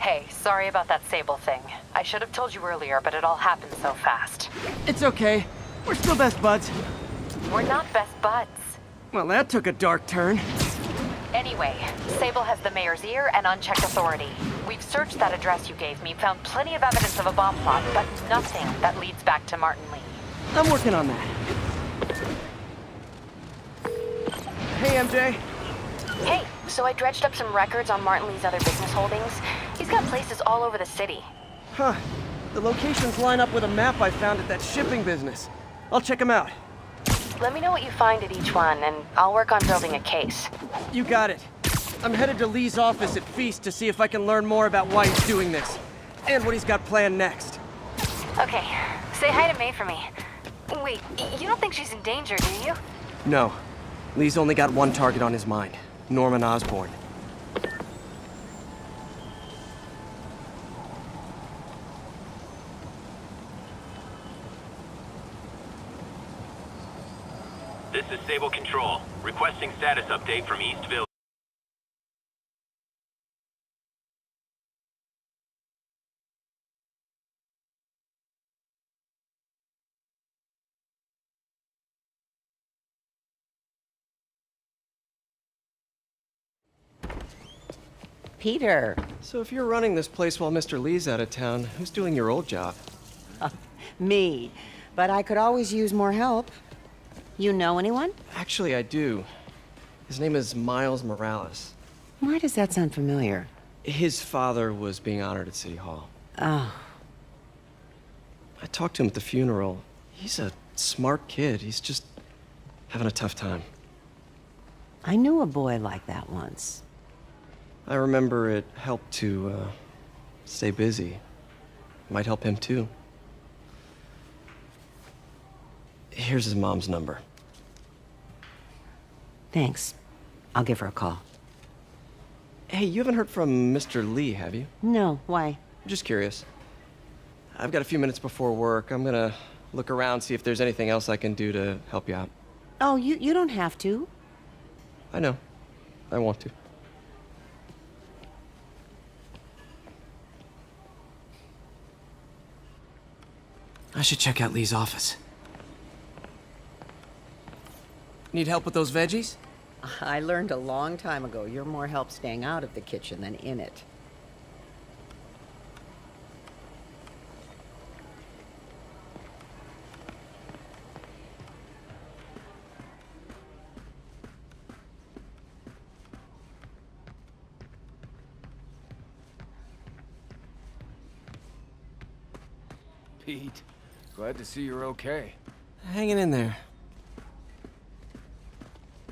Hey, sorry about that Sable thing. I should have told you earlier, but it all happened so fast. It's okay. We're still best buds. We're not best buds. Well, that took a dark turn. Anyway, Sable has the mayor's ear and unchecked authority. We've searched that address you gave me, found plenty of evidence of a bomb plot, but nothing that leads back to Martin Lee. I'm working on that. Hey, MJ. Hey, so I dredged up some records on Martin Lee's other business holdings. He's got places all over the city. Huh. The locations line up with a map I found at that shipping business. I'll check them out. Let me know what you find at each one, and I'll work on building a case. You got it. I'm headed to Lee's office at Feast to see if I can learn more about why he's doing this. And what he's got planned next. Okay, say hi to May for me. Wait, you don't think she's in danger, do you? No. Lee's only got one target on his mind. Norman Osborn. This is Sable Control, requesting status update from East Village. Peter. So if you're running this place while Mr. Lee's out of town, who's doing your old job? Me. But I could always use more help. You know anyone? Actually, I do. His name is Miles Morales. Why does that sound familiar? His father was being honored at City Hall. Oh. I talked to him at the funeral. He's a smart kid. He's just having a tough time. I knew a boy like that once. I remember it helped to, stay busy. Might help him, too. Here's his mom's number. Thanks. I'll give her a call. Hey, you haven't heard from Mr. Lee, have you? No, why? Just curious. I've got a few minutes before work. I'm gonna look around, see if there's anything else I can do to help you out. Oh, you don't have to. I know. I want to. I should check out Lee's office. Need help with those veggies? I learned a long time ago you're more help staying out of the kitchen than in it. Pete, glad to see you're okay. Hanging in there.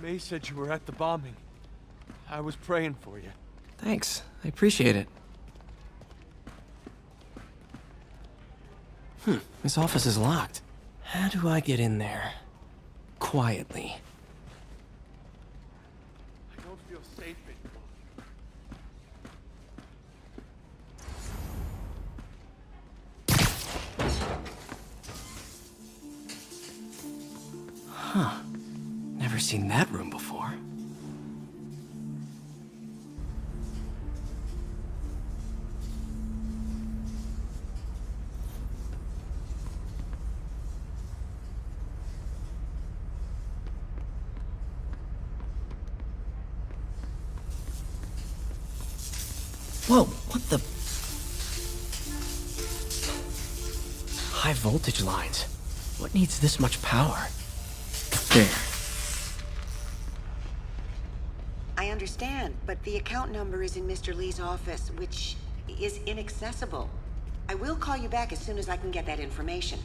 May said you were at the bombing. I was praying for you. Thanks. I appreciate it. This office is locked. How do I get in there? Quietly. I don't feel safe anymore. Huh. Never seen that room before. Whoa, what the? High voltage lines. What needs this much power? There. I understand, but the account number is in Mr. Lee's office, which is inaccessible. I will call you back as soon as I can get that information.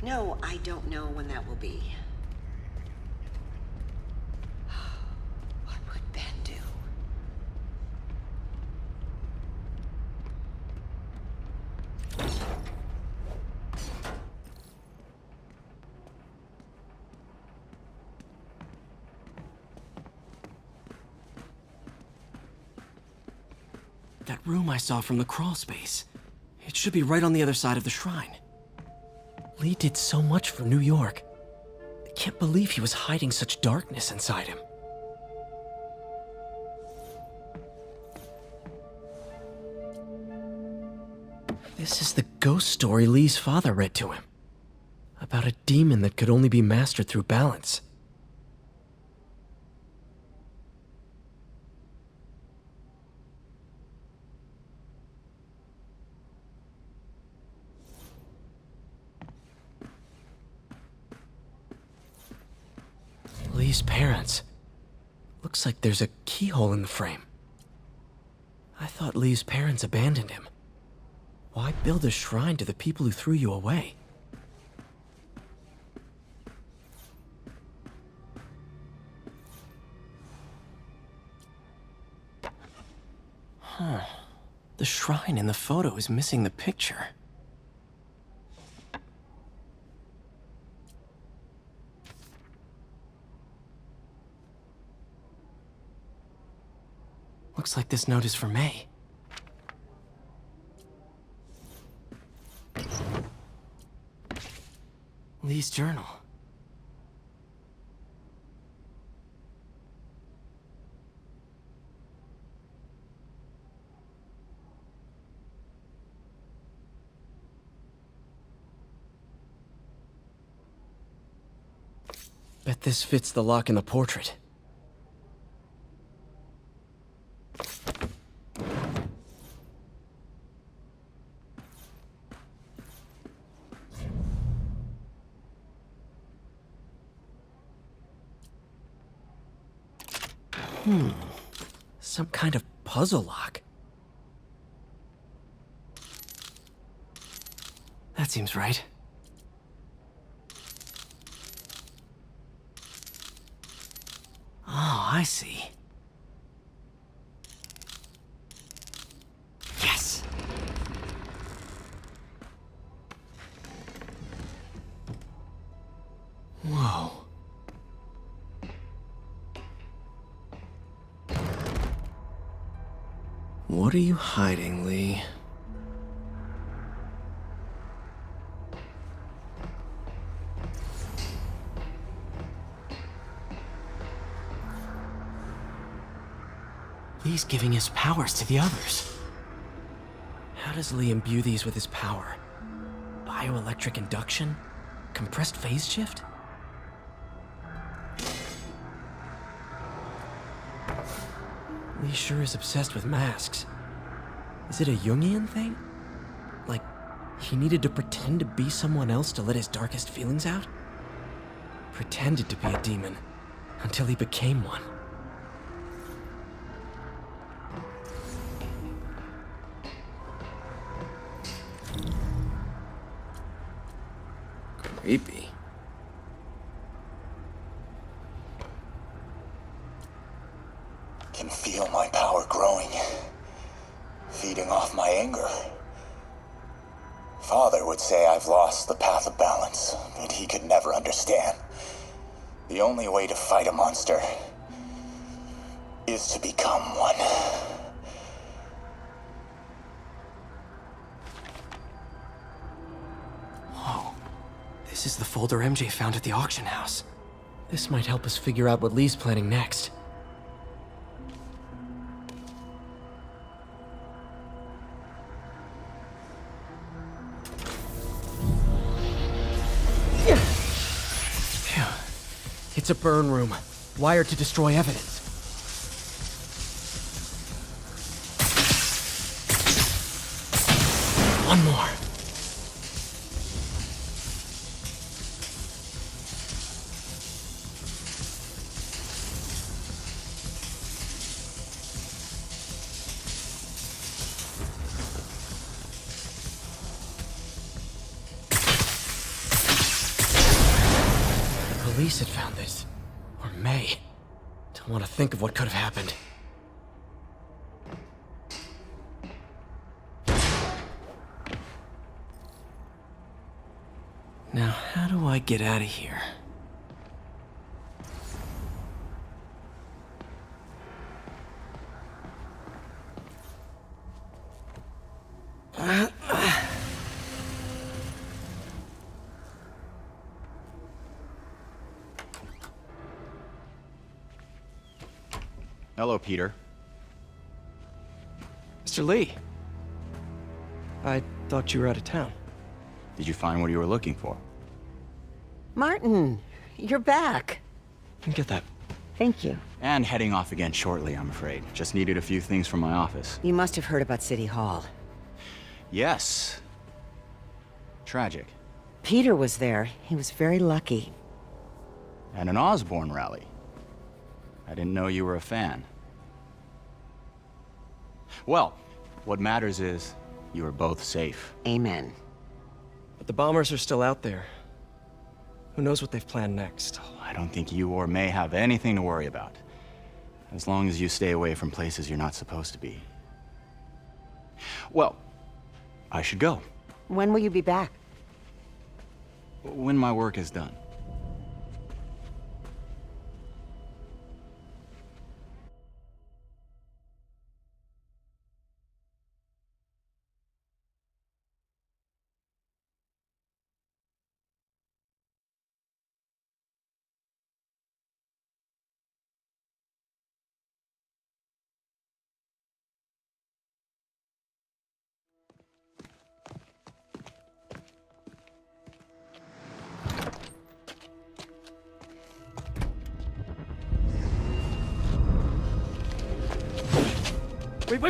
No, I don't know when that will be. What would Ben do? That room I saw from the crawl space. It should be right on the other side of the shrine. Lee did so much for New York. I can't believe he was hiding such darkness inside him. This is the ghost story Lee's father read to him. About a demon that could only be mastered through balance. Lee's parents. Looks like there's a keyhole in the frame. I thought Lee's parents abandoned him. Why build a shrine to the people who threw you away? Huh. The shrine in the photo is missing the picture. Looks like this note is for May. Lee's journal. Bet this fits the lock in the portrait. Some kind of puzzle lock. That seems right. Oh, I see. Yes! Whoa. What are you hiding, Lee? Lee's giving his powers to the others. How does Lee imbue these with his power? Bioelectric induction? Compressed phase shift? Lee sure is obsessed with masks. Is it a Jungian thing? Like, he needed to pretend to be someone else to let his darkest feelings out? Pretended to be a demon, until he became one. Creepy. Can feel my power growing, feeding off my anger. Father would say I've lost the path of balance, but he could never understand. The only way to fight a monster is to become one. Whoa. This is the folder MJ found at the auction house. This might help us figure out what Lee's planning next. It's a burn room, wired to destroy evidence. One more. The police had found this. Or May. Don't want to think of what could have happened. Now, how do I get out of here? Hello, Peter. Mr. Lee. Thought you were out of town. Did you find what you were looking for? Martin, you're back. Get that. Thank you. And heading off again shortly, I'm afraid. Just needed a few things from my office. You must have heard about City Hall. Yes. Tragic. Peter was there. He was very lucky. And an Osborne rally. I didn't know you were a fan. Well, what matters is you are both safe. Amen. But the bombers are still out there. Who knows what they've planned next? I don't think you or May have anything to worry about. As long as you stay away from places you're not supposed to be. Well, I should go. When will you be back? When my work is done.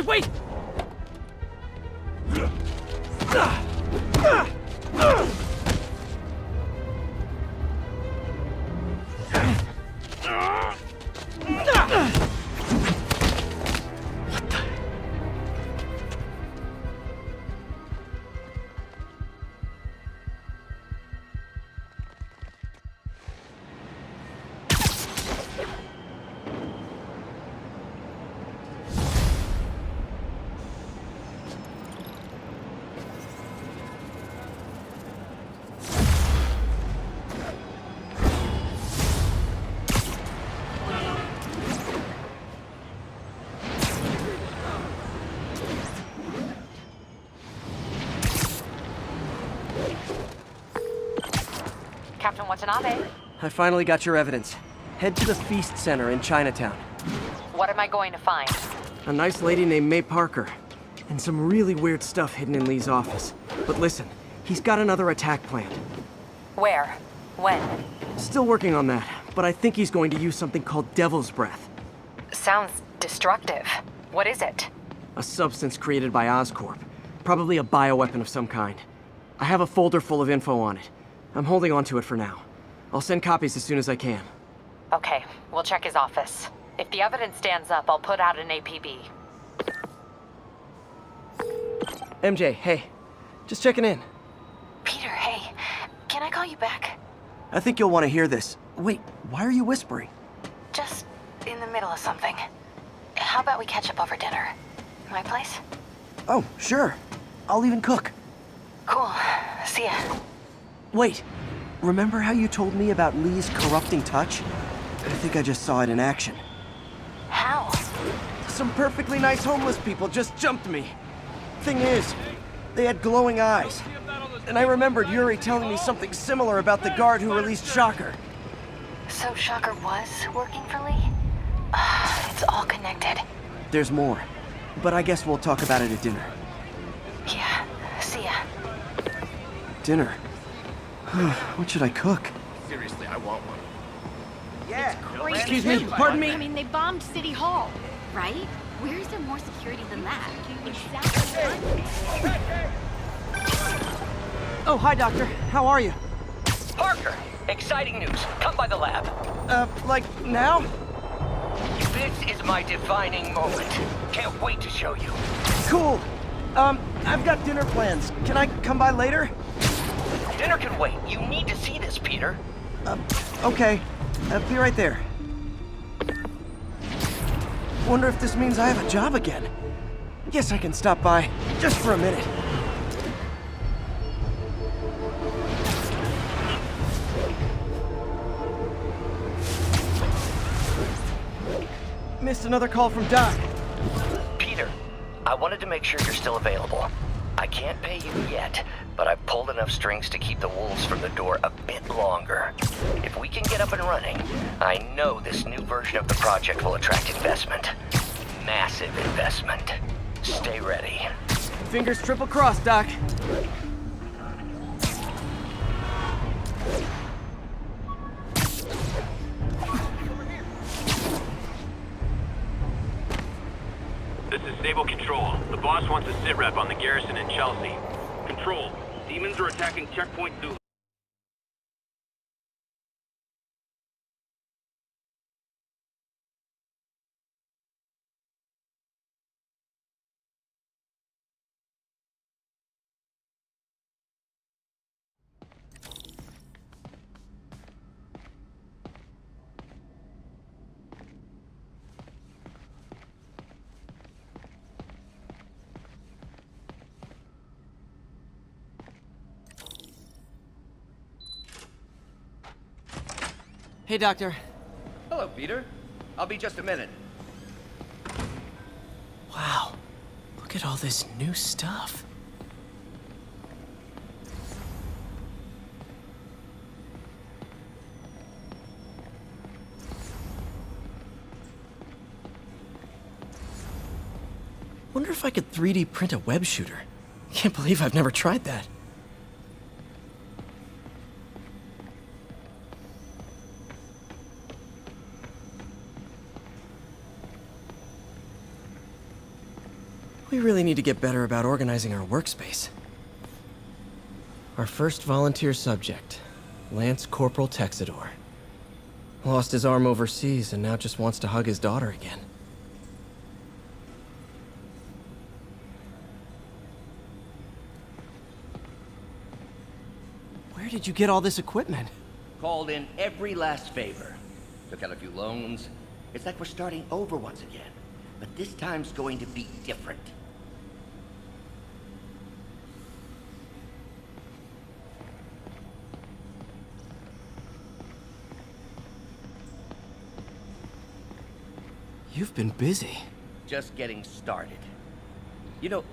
Wait! Captain Watanabe, I finally got your evidence. Head to the Feast Center in Chinatown. what am I going to find? A nice lady named May Parker. And some really weird stuff hidden in Lee's office. But listen, he's got another attack planned. Where? When? Still working on that, but I think he's going to use something called Devil's Breath. Sounds destructive. What is it? A substance created by Oscorp. Probably a bioweapon of some kind. I have a folder full of info on it. I'm holding on to it for now. I'll send copies as soon as I can. Okay, we'll check his office. If the evidence stands up, I'll put out an APB. MJ, hey. Just checking in. Peter, hey. Can I call you back? I think you'll want to hear this. Wait, why are you whispering? Just in the middle of something. How about we catch up over dinner? My place? Oh, sure. I'll even cook. Cool. See ya. Wait, remember how you told me about Lee's corrupting touch? I think I just saw it in action. How? Some perfectly nice homeless people just jumped me. Thing is, they had glowing eyes. And I remembered Yuri telling me something similar about the guard who released Shocker. So Shocker was working for Lee? It's all connected. There's more, but I guess we'll talk about it at dinner. Yeah. See ya. Dinner? What should I cook? Seriously, I want one. Crazy. Excuse me, pardon me? I mean, they bombed City Hall, right? Where is there more security than that? Exactly. Oh, hi, Doctor. How are you? Parker, exciting news. Come by the lab. Like now? This is my defining moment. Can't wait to show you. Cool. I've got dinner plans. Can I come by later? Dinner can wait. You need to see this, Peter. Okay. Be right there. Wonder if this means I have a job again. Guess I can stop by, just for a minute. Missed another call from Doc. Peter, I wanted to make sure you're still available. I can't pay you yet, but I've pulled enough strings to keep the wolves from the door a bit longer. If we can get up and running, I know this new version of the project will attract investment. Massive investment. Stay ready. Fingers triple crossed, Doc. This is Stable Control. The boss wants a sit-rep on the garrison in Chelsea. Control. Demons are attacking checkpoint through. Hey, Doctor. Hello, Peter. I'll be just a minute. Wow. Look at all this new stuff. Wonder if I could 3D print a web shooter. Can't believe I've never tried that. We really need to get better about organizing our workspace. Our first volunteer subject, Lance Corporal Texador. Lost his arm overseas and now just wants to hug his daughter again. Where did you get all this equipment? Called in every last favor. Took out a few loans. It's like we're starting over once again. But this time's going to be different. You've been busy. Just getting started. You know,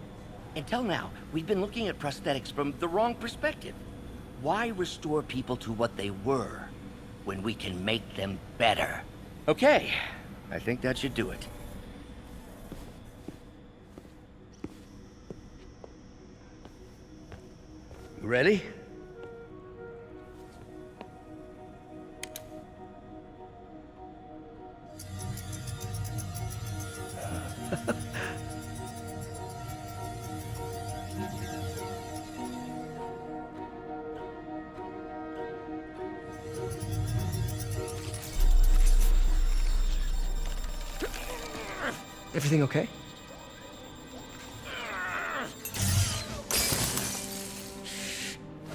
until now, we've been looking at prosthetics from the wrong perspective. Why restore people to what they were when we can make them better? Okay, I think that should do it. You ready? Everything okay?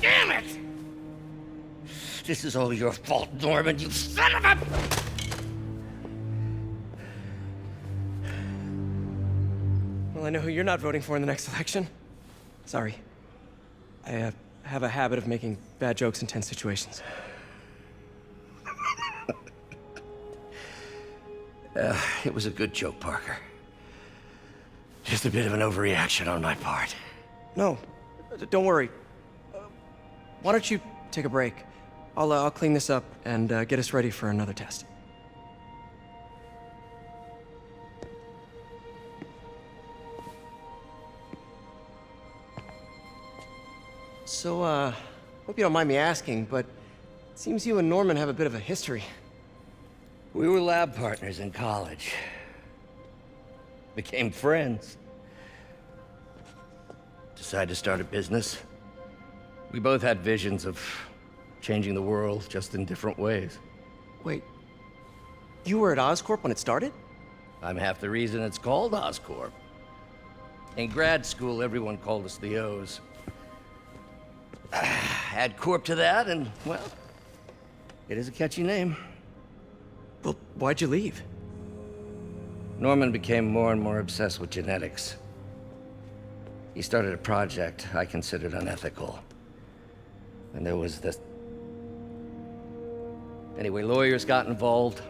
Damn it! This is all your fault, Norman, you son of a... Well, I know who you're not voting for in the next election. Sorry. I have a habit of making bad jokes in tense situations. It was a good joke, Parker. Just a bit of an overreaction on my part. No, don't worry. Why don't you take a break? I'll clean this up and get us ready for another test. So, hope you don't mind me asking, but it seems you and Norman have a bit of a history. We were lab partners in college. Became friends. Decided to start a business. We both had visions of changing the world, just in different ways. Wait, you were at Oscorp when it started? I'm half the reason it's called Oscorp. In grad school, everyone called us the O's. Add Corp to that, and, well, it is a catchy name. Well, why'd you leave? Norman became more and more obsessed with genetics. He started a project I considered unethical. And there was this... Anyway, lawyers got involved.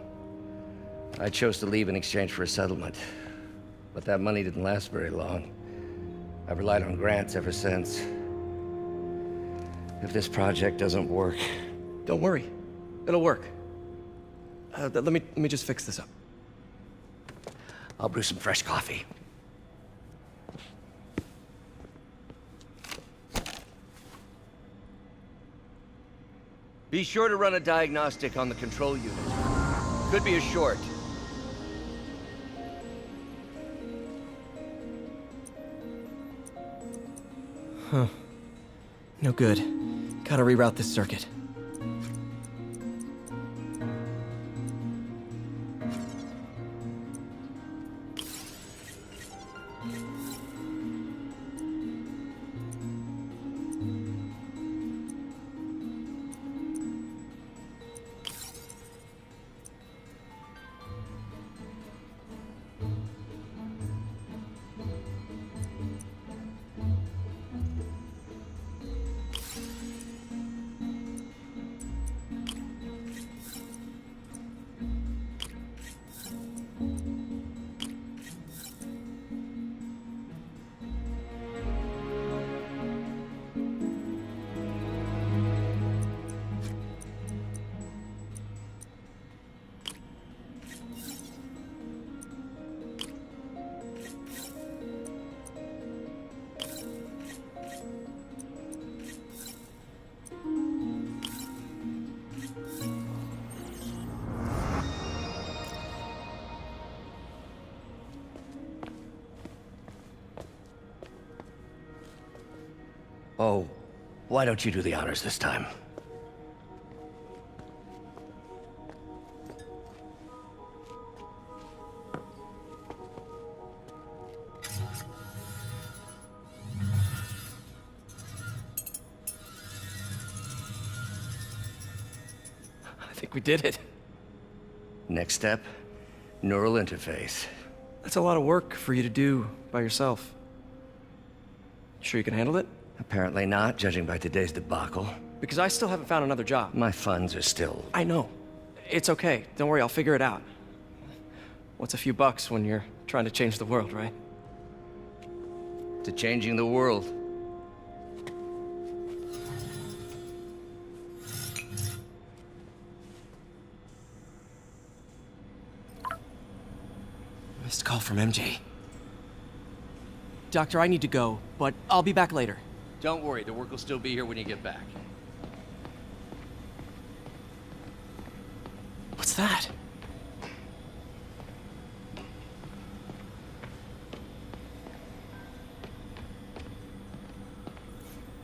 I chose to leave in exchange for a settlement. But that money didn't last very long. I've relied on grants ever since. If this project doesn't work... Don't worry. It'll work. Let me just fix this up. I'll brew some fresh coffee. Be sure to run a diagnostic on the control unit. Could be a short. Huh. No good. Gotta reroute this circuit. Oh, why don't you do the honors this time? I think we did it. Next step, neural interface. That's a lot of work for you to do by yourself. Sure you can handle it? Apparently not, judging by today's debacle. Because I still haven't found another job. My funds are still... I know. It's okay. Don't worry, I'll figure it out. What's a few bucks when you're trying to change the world, right? To changing the world. Missed call from MJ. Doctor, I need to go, but I'll be back later. Don't worry, the work will still be here when you get back. What's that?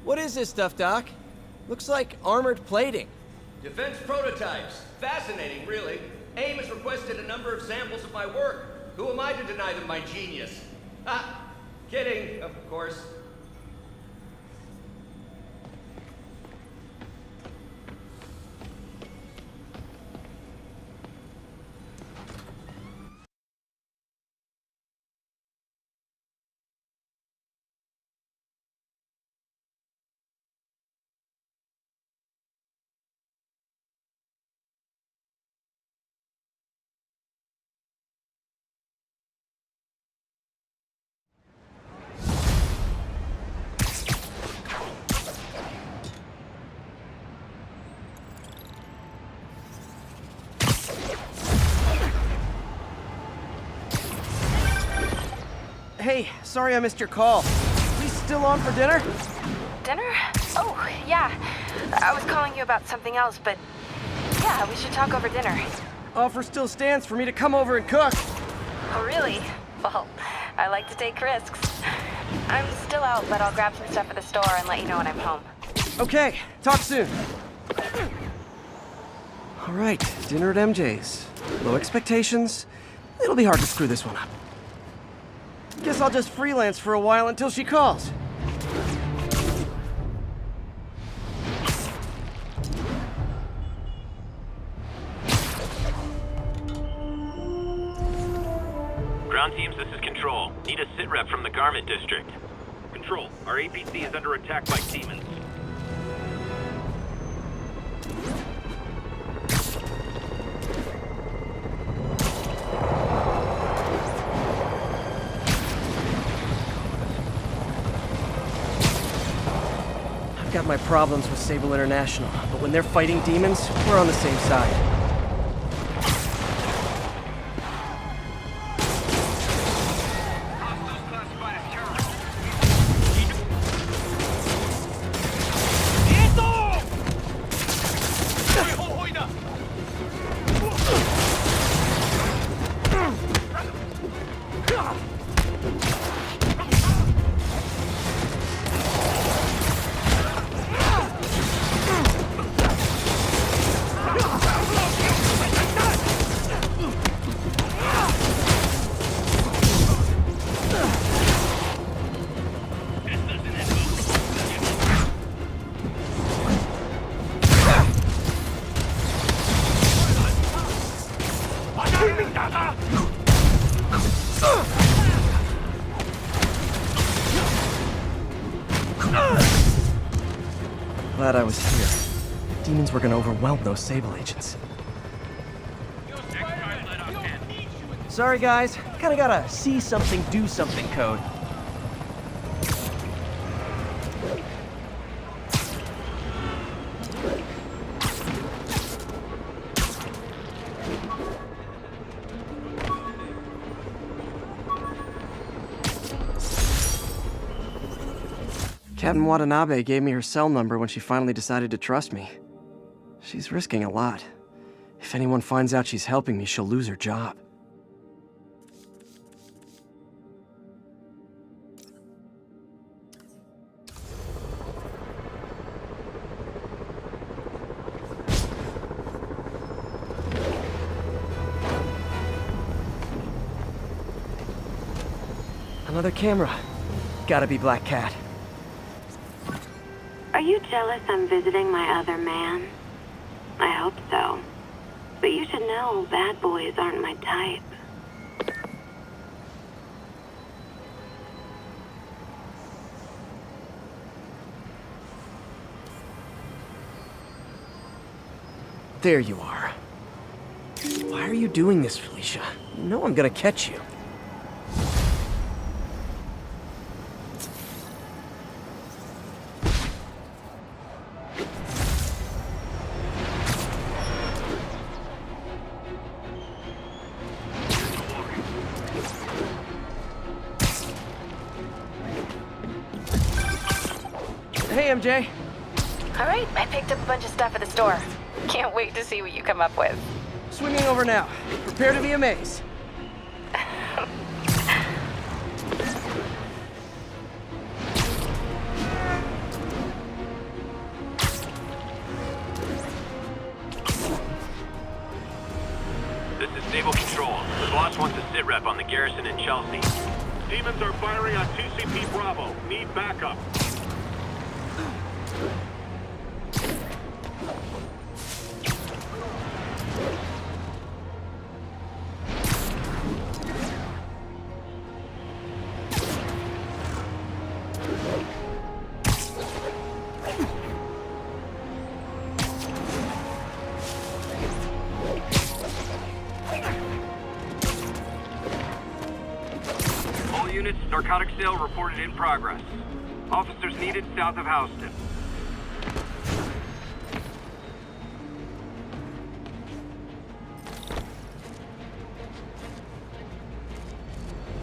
What is this stuff, Doc? Looks like armored plating. Defense prototypes. Fascinating, really. AIM has requested a number of samples of my work. Who am I to deny them my genius? Ah, kidding, of course. Hey, sorry I missed your call. We still on for dinner? Dinner? Oh, yeah. I was calling you about something else, but yeah, we should talk over dinner. Offer still stands for me to come over and cook. Oh, really? Well, I like to take risks. I'm still out, but I'll grab some stuff at the store and let you know when I'm home. Okay, talk soon. All right, dinner at MJ's. Low expectations. It'll be hard to screw this one up. Guess I'll just freelance for a while until she calls. Ground teams, this is Control. Need a sit rep from the Garment District. Control, our APC is under attack by demons. I've got my problems with Sable International, but when they're fighting demons, we're on the same side. glad I was here. Demons were gonna overwhelm those Sable agents. Sorry guys, kinda got a see something, do something code. Captain Watanabe gave me her cell number when she finally decided to trust me. She's risking a lot. If anyone finds out she's helping me, she'll lose her job. Another camera. Gotta be Black Cat. Are you jealous I'm visiting my other man? I hope so. But you should know bad boys aren't my type. There you are. Why are you doing this, Felicia? You know I'm gonna catch you. Hey, MJ. All right, I picked up a bunch of stuff at the store. Can't wait to see what you come up with. Swinging over now. Prepare to be amazed. This is Sable Control. The boss wants a sitrep on the garrison in Chelsea. Demons are firing on TCP Bravo. Need backup. All units, narcotic sale reported in progress. Officers needed south of Houston.